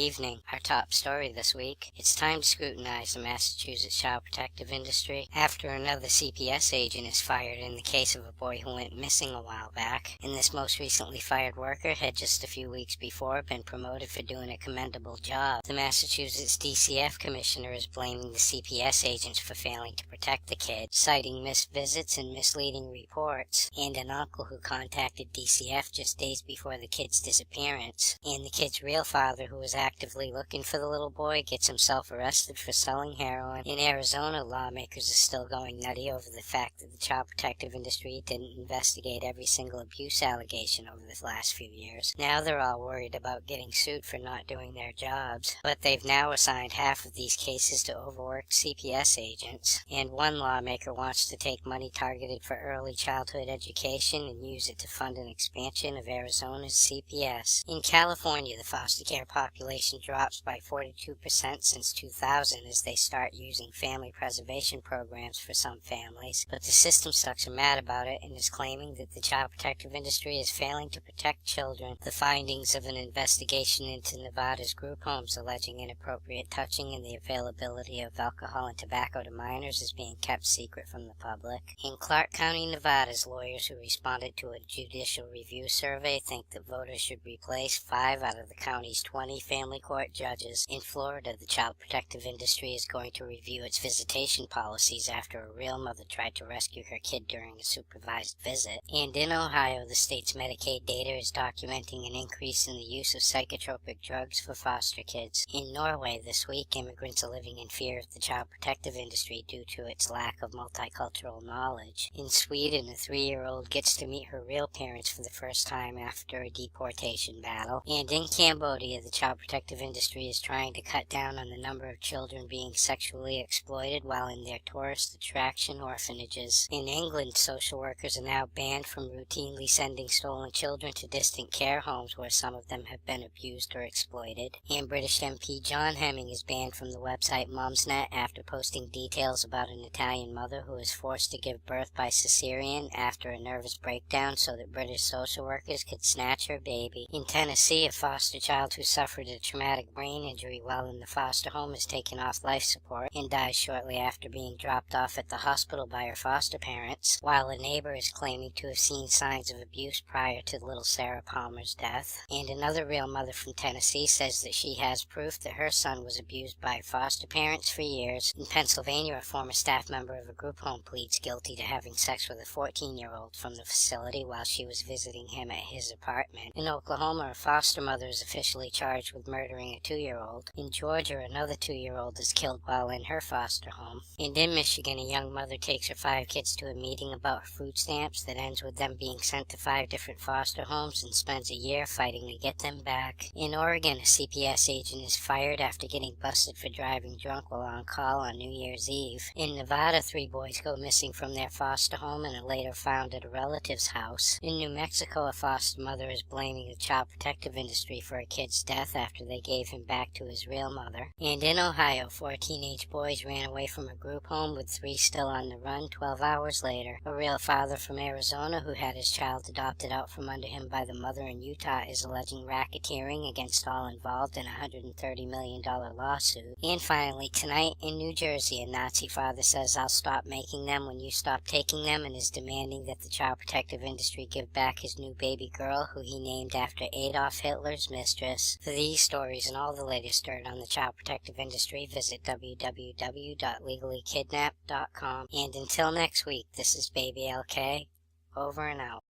evening. Our top story this week. It's time to scrutinize the Massachusetts child protective industry after another CPS agent is fired in the case of a boy who went missing a while back. And this most recently fired worker had just a few weeks before been promoted for doing a commendable job. The Massachusetts DCF commissioner is blaming the CPS agents for failing to protect the kid, citing missed visits and misleading reports, and an uncle who contacted DCF just days before the kid's disappearance. And the kid's real father, who was actively looking for the little boy, gets himself arrested for selling heroin. In Arizona, lawmakers are still going nutty over the fact that the child protective industry didn't investigate every single abuse allegation over the last few years. Now they're all worried about getting sued for not doing their jobs. But they've now assigned half of these cases to overworked CPS agents. And one lawmaker wants to take money targeted for early childhood education and use it to fund an expansion of Arizona's CPS. In California, the foster care population drops by 42% since 2000 as they start using family preservation programs for some families. But the system sucks are mad about it and is claiming that the child protective industry is failing to protect children. The findings of an investigation into Nevada's group homes alleging inappropriate touching and the availability of alcohol and tobacco to minors is being kept secret from the public. In Clark County, Nevada's lawyers who responded to a judicial review survey think that voters should replace 5 out of the county's 20 family court judges. In Florida, the child protective industry is going to review its visitation policies after a real mother tried to rescue her kid during a supervised visit. And in Ohio, the state's Medicaid data is documenting an increase in the use of psychotropic drugs for foster kids. In Norway this week, immigrants are living in fear of the child protective industry due to its lack of multicultural knowledge. In Sweden, a 3-year-old gets to meet her real parents for the first time after a deportation battle. And in Cambodia, the child protective industry is trying to cut down on the number of children being sexually exploited while in their tourist attraction orphanages. In England, social workers are now banned from routinely sending stolen children to distant care homes where some of them have been abused or exploited. And British MP John Hemming is banned from the website Mumsnet after posting details about an Italian mother who was forced to give birth by cesarean after a nervous breakdown so that British social workers could snatch her baby. In Tennessee, a foster child who suffered a traumatic brain injury while in the foster home is taken off life support and dies shortly after being dropped off at the hospital by her foster parents, while a neighbor is claiming to have seen signs of abuse prior to little Sarah Palmer's death. And another real mother from Tennessee says that she has proof that her son was abused by foster parents for years. In Pennsylvania, a former staff member of a group home pleads guilty to having sex with a 14-year-old from the facility while she was visiting him at his apartment. In Oklahoma, a foster mother is officially charged with murdering a 2-year-old. In Georgia, another 2-year-old is killed while in her foster home. And in Michigan, a young mother takes her 5 kids to a meeting about food stamps that ends with them being sent to 5 different foster homes and spends a year fighting to get them back. In Oregon, a CPS agent is fired after getting busted for driving drunk while on call on New Year's Eve. In Nevada, 3 boys go missing from their foster home and are later found at a relative's house. In New Mexico, a foster mother is blaming the child protective industry for a kid's death after they gave him back to his real mother. And in Ohio, 4 teenage boys ran away from a group home with 3 still on the run 12 hours later. A real father from Arizona who had his child adopted out from under him by the mother in Utah is alleging racketeering against all involved in a $130 million lawsuit. And finally, tonight in New Jersey, a Nazi father says, "I'll stop making them when you stop taking them," and is demanding that the child protective industry give back his new baby girl, who he named after Adolf Hitler's mistress. For these stories and all the latest dirt on the child protective industry, visit www.legallykidnapped.com. And until next week, this is Baby LK, over and out.